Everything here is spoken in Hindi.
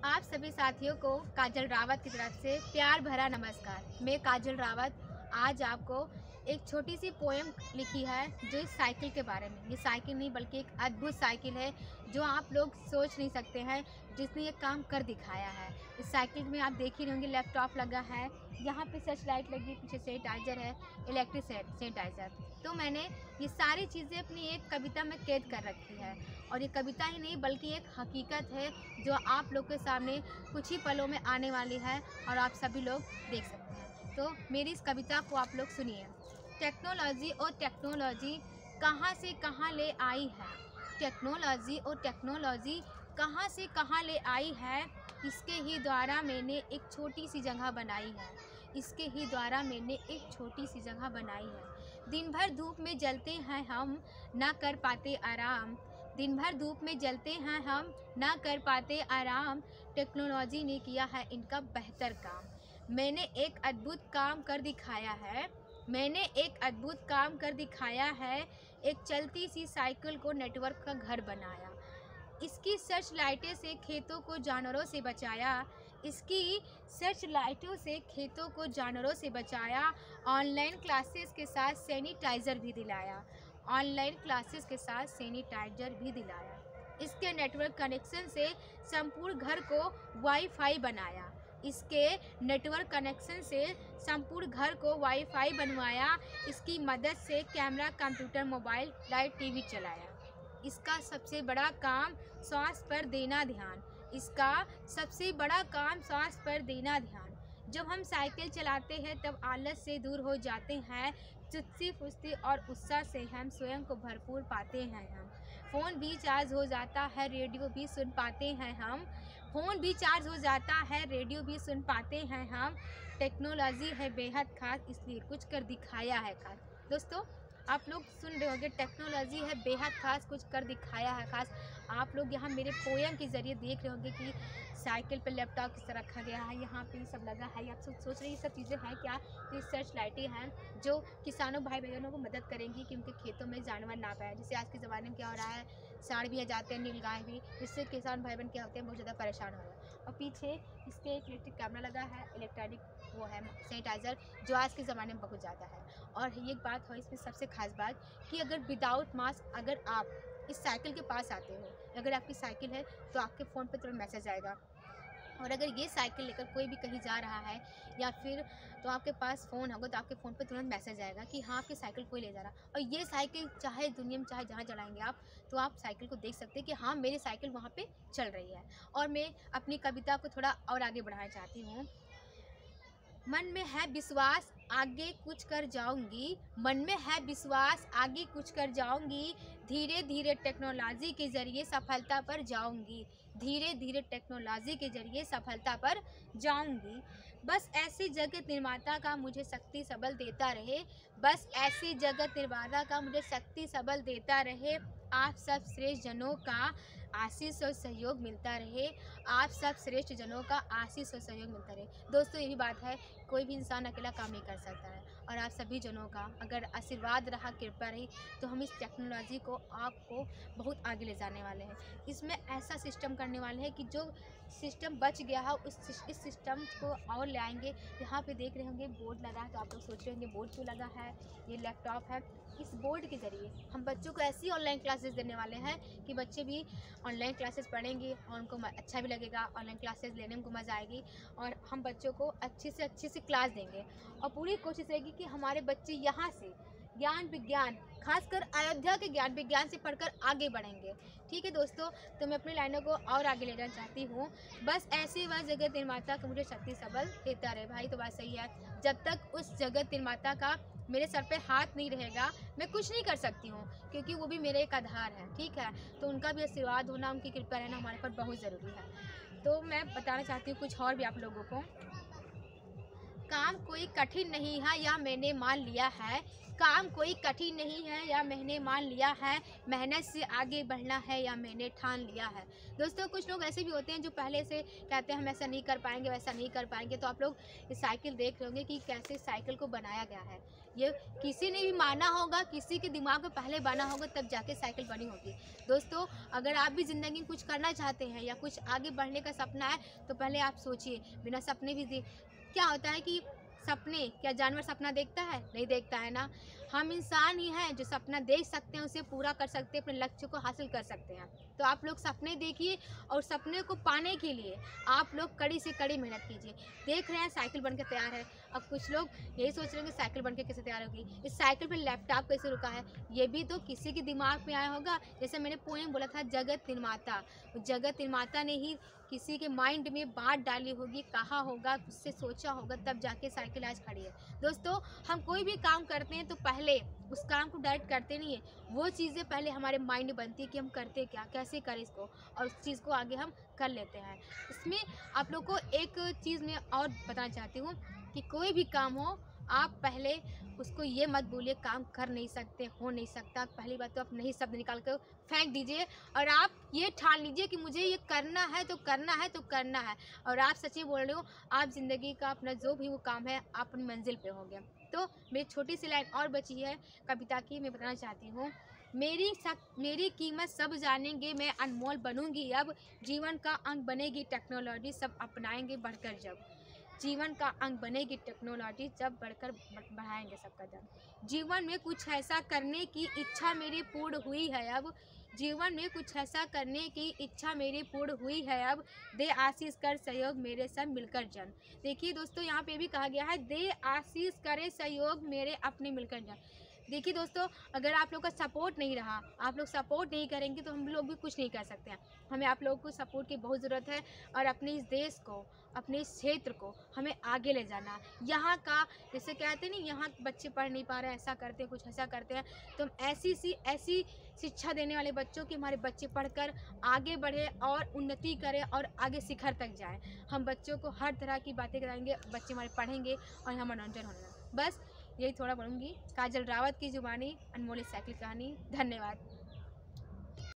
आप सभी साथियों को काजल रावत की तरफ से प्यार भरा नमस्कार। मैं काजल रावत आज आपको एक छोटी सी पोएम लिखी है जो इस साइकिल के बारे में। ये साइकिल नहीं बल्कि एक अद्भुत साइकिल है जो आप लोग सोच नहीं सकते हैं, जिसने ये काम कर दिखाया है। इस साइकिल में आप देख ही रहे होंगे लैपटॉप लगा है, यहाँ पे सर्च लाइट लगी, पीछे सैनिटाइजर है, इलेक्ट्रिक सैनिटाइजर। तो मैंने ये सारी चीज़ें अपनी एक कविता में कैद कर रखी है, और ये कविता ही नहीं बल्कि एक हकीकत है जो आप लोग के सामने कुछ ही पलों में आने वाली है और आप सभी लोग देख सकते हैं। तो मेरी इस कविता को आप लोग सुनिए। टेक्नोलॉजी और टेक्नोलॉजी कहाँ से कहाँ ले आई है, टेक्नोलॉजी और टेक्नोलॉजी कहाँ से कहाँ ले आई है, इसके ही द्वारा मैंने एक छोटी सी जगह बनाई है, इसके ही द्वारा मैंने एक छोटी सी जगह बनाई है। दिन भर धूप में जलते हैं हम, ना कर पाते आराम, दिन भर धूप में जलते हैं हम, ना कर पाते आराम, टेक्नोलॉजी ने किया है इनका बेहतर काम। मैंने एक अद्भुत काम कर दिखाया है, मैंने एक अद्भुत काम कर दिखाया है, एक चलती सी साइकिल को नेटवर्क का घर बनाया, इसकी सर्च लाइटें से खेतों को जानवरों से बचाया, इसकी सर्च लाइटों से खेतों को जानवरों से बचाया, ऑनलाइन क्लासेस के साथ सैनिटाइज़र भी दिलाया, ऑनलाइन क्लासेस के साथ सैनिटाइज़र भी दिलाया, इसके नेटवर्क कनेक्शन से संपूर्ण घर को वाईफाई बनाया, इसके नेटवर्क कनेक्शन से संपूर्ण घर को वाईफाई बनवाया, इसकी मदद से camera, computer, mobile, light, TV चलाया। इसका सबसे बड़ा काम स्वास्थ्य पर देना ध्यान, इसका सबसे बड़ा काम स्वास्थ्य पर देना ध्यान। जब हम साइकिल चलाते हैं तब आलस से दूर हो जाते हैं, चुस्ती फुर्ती और उत्साह से हम स्वयं को भरपूर पाते हैं। हम फ़ोन भी चार्ज हो जाता है, रेडियो भी सुन पाते हैं हम, फ़ोन भी चार्ज हो जाता है, रेडियो भी सुन पाते हैं हम। टेक्नोलॉजी है बेहद खास, इसलिए कुछ कर दिखाया है खास। दोस्तों, आप लोग सुन रहे होंगे टेक्नोलॉजी है बेहद खास, कुछ कर दिखाया है खास। आप लोग यहाँ मेरे पोएम के ज़रिए देख रहे होंगे कि साइकिल पर लैपटॉप किस तरह रखा गया है, यहाँ पे सब लगा है। आप सोच रहे हैं ये सब चीज़ें हैं क्या? तो ये सर्च लाइटें हैं जो किसानों भाई बहनों को मदद करेंगी कि उनके खेतों में जानवर ना पाए। जैसे आज के ज़माने में क्या हो रहा है, सांड भी आ जाते हैं, नीलगाय भी, जिससे किसान भाई बहन क्या होते हैं, बहुत ज़्यादा परेशान हो रहे हैं। और पीछे इसके एक इलेक्ट्रिक कैमरा लगा है, इलेक्ट्रॉनिक वो है सैनिटाइज़र, जो आज के ज़माने में बहुत ज़्यादा है। और ये एक बात है इसमें सबसे खास बात कि अगर विदाउट मास्क अगर आप इस साइकिल के पास आते हो, अगर आपकी साइकिल है तो आपके फ़ोन पे तुरंत मैसेज आएगा। और अगर ये साइकिल लेकर कोई भी कहीं जा रहा है या फिर तो आपके पास फ़ोन होगा तो आपके फ़ोन पे तुरंत मैसेज आएगा कि हाँ, आपकी साइकिल कोई ले जा रहा है। और ये साइकिल चाहे दुनिया में चाहे जहाँ चलाएंगे आप, तो आप साइकिल को देख सकते हैं कि हाँ, मेरी साइकिल वहाँ पे चल रही है। और मैं अपनी कविता को थोड़ा और आगे बढ़ाना चाहती हूँ। मन में है विश्वास आगे कुछ कर जाऊंगी, मन में है विश्वास आगे कुछ कर जाऊंगी, धीरे धीरे टेक्नोलॉजी के ज़रिए सफलता पर जाऊंगी, धीरे धीरे टेक्नोलॉजी के ज़रिए सफलता पर जाऊंगी। बस ऐसी जगत निर्माता का मुझे शक्ति सबल देता रहे, बस ऐसी जगत निर्माता का मुझे शक्ति सबल देता रहे, आप सब श्रेष्ठ जनों का आशीष और सहयोग मिलता रहे, आप सब श्रेष्ठ जनों का आशीष और सहयोग मिलता रहे। दोस्तों, यही बात है, कोई भी इंसान अकेला काम नहीं कर सकता है, और आप सभी जनों का अगर आशीर्वाद रहा, कृपा रही, तो हम इस टेक्नोलॉजी को आपको बहुत आगे ले जाने वाले हैं। इसमें ऐसा सिस्टम करने वाले हैं कि जो सिस्टम बच गया है इस सिस्टम को और ले आएंगे। यहाँ पे देख रहे होंगे बोर्ड लगा है, तो आप लोग सोच रहे होंगे बोर्ड क्यों लगा है, ये लैपटॉप है। इस बोर्ड के ज़रिए हम बच्चों को ऐसी ऑनलाइन क्लासेस देने वाले हैं कि बच्चे भी ऑनलाइन क्लासेस पढ़ेंगे और उनको अच्छा भी लगेगा, ऑनलाइन क्लासेस लेने में उनको मज़ा आएगी, और हम बच्चों को अच्छी से क्लास देंगे। और पूरी कोशिश रहेगी कि हमारे बच्चे यहाँ से ज्ञान विज्ञान, खासकर अयोध्या के ज्ञान विज्ञान से पढ़कर आगे बढ़ेंगे। ठीक है दोस्तों, तो मैं अपनी लाइनों को और आगे ले जाना चाहती हूँ। बस ऐसी वह जगत निर्माता का मुझे शक्ति सबल देता रहे। भाई, तो बात सही है, जब तक उस जगत निर्माता का मेरे सर पे हाथ नहीं रहेगा मैं कुछ नहीं कर सकती हूँ, क्योंकि वो भी मेरे एक आधार है। ठीक है, तो उनका भी आशीर्वाद होना, उनकी कृपा रहना हमारे पर बहुत ज़रूरी है। तो मैं बताना चाहती हूँ कुछ और भी आप लोगों को। काम कोई कठिन नहीं है या मैंने मान लिया है, काम कोई कठिन नहीं है या मैंने मान लिया है, मेहनत से आगे बढ़ना है या मैंने ठान लिया है। दोस्तों कुछ लोग ऐसे भी होते हैं जो पहले से कहते हैं हम ऐसा नहीं कर पाएंगे, वैसा नहीं कर पाएंगे। तो आप लोग इस साइकिल देख रहे होंगे कि कैसे साइकिल को बनाया गया है। ये किसी ने भी माना होगा, किसी के दिमाग में पहले बना होगा, तब जाके साइकिल बनी होगी। दोस्तों अगर आप भी ज़िंदगी में कुछ करना चाहते हैं या कुछ आगे बढ़ने का सपना है, तो पहले आप सोचिए। बिना सपने भी क्या होता है कि सपने, क्या जानवर सपना देखता है? नहीं देखता है ना। हम इंसान ही हैं जो सपना देख सकते हैं, उसे पूरा कर सकते हैं, अपने लक्ष्य को हासिल कर सकते हैं। तो आप लोग सपने देखिए और सपने को पाने के लिए आप लोग कड़ी से कड़ी मेहनत कीजिए। देख रहे हैं साइकिल बनकर तैयार है। अब कुछ लोग यही सोच रहे हैं कि साइकिल बनकर कैसे तैयार होगी, इस साइकिल पर लैपटॉप कैसे रुका है, ये भी तो किसी के दिमाग में आया होगा। जैसे मैंने पोएम बोला था, जगत निर्माता, जगत निर्माता ने ही किसी के माइंड में बात डाली होगी, कहा होगा, उससे सोचा होगा, तब जाके साइकिल आज खड़ी है। दोस्तों हम कोई भी काम करते हैं तो पहले उस काम को डायरेक्ट करते नहीं है, वो चीज़ें पहले हमारे माइंड में बनती है कि हम करते क्या, कैसे करें इसको, और उस चीज़ को आगे हम कर लेते हैं। इसमें आप लोग को एक चीज़ मैं और बताना चाहती हूँ कि कोई भी काम हो, आप पहले उसको ये मत बोलिए काम कर नहीं सकते, हो नहीं सकता। पहली बात तो आप नहीं शब्द निकाल कर फेंक दीजिए और आप ये ठान लीजिए कि मुझे ये करना है तो करना है तो करना है। और आप सच्ची बोल रहे हो, आप ज़िंदगी का अपना जो भी वो काम है आप अपनी मंजिल पे होंगे। तो मेरी छोटी सी लाइन और बची है कविता की, मैं बताना चाहती हूँ। मेरी कीमत सब जानेंगे, मैं अनमोल बनूंगी अब, जीवन का अंग बनेगी टेक्नोलॉजी, सब अपनाएंगे बढ़कर जब। जीवन का अंग बनेगी टेक्नोलॉजी, जब बढ़कर बढ़ाएंगे सबका दम। जीवन में कुछ ऐसा करने की इच्छा मेरी पूर्ण हुई है अब, जीवन में कुछ ऐसा करने की इच्छा मेरी पूर्ण हुई है अब, दे आशीष कर सहयोग मेरे सब मिलकर जन। देखिए दोस्तों यहाँ पे भी कहा गया है, दे आशीष करे सहयोग मेरे अपने मिलकर जन। देखिए दोस्तों अगर आप लोग का सपोर्ट नहीं रहा, आप लोग सपोर्ट नहीं करेंगे तो हम लोग भी कुछ नहीं कर सकते हैं। हमें आप लोगों को सपोर्ट की बहुत ज़रूरत है और अपने इस देश को, अपने इस क्षेत्र को हमें आगे ले जाना। यहाँ का जैसे कहते हैं नहीं, यहाँ बच्चे पढ़ नहीं पा रहे हैं, ऐसा करते हैं, कुछ ऐसा करते हैं, तो हम ऐसी शिक्षा देने वाले बच्चों की हमारे बच्चे पढ़कर आगे बढ़े और उन्नति करें और आगे शिखर तक जाएं। हम बच्चों को हर तरह की बातें कराएंगे, बच्चे हमारे पढ़ेंगे और यहाँ मनोरंजन होगा। बस यही थोड़ा पढ़ूंगी। काजल रावत की जुबानी, अनमोल साइकिल कहानी। धन्यवाद।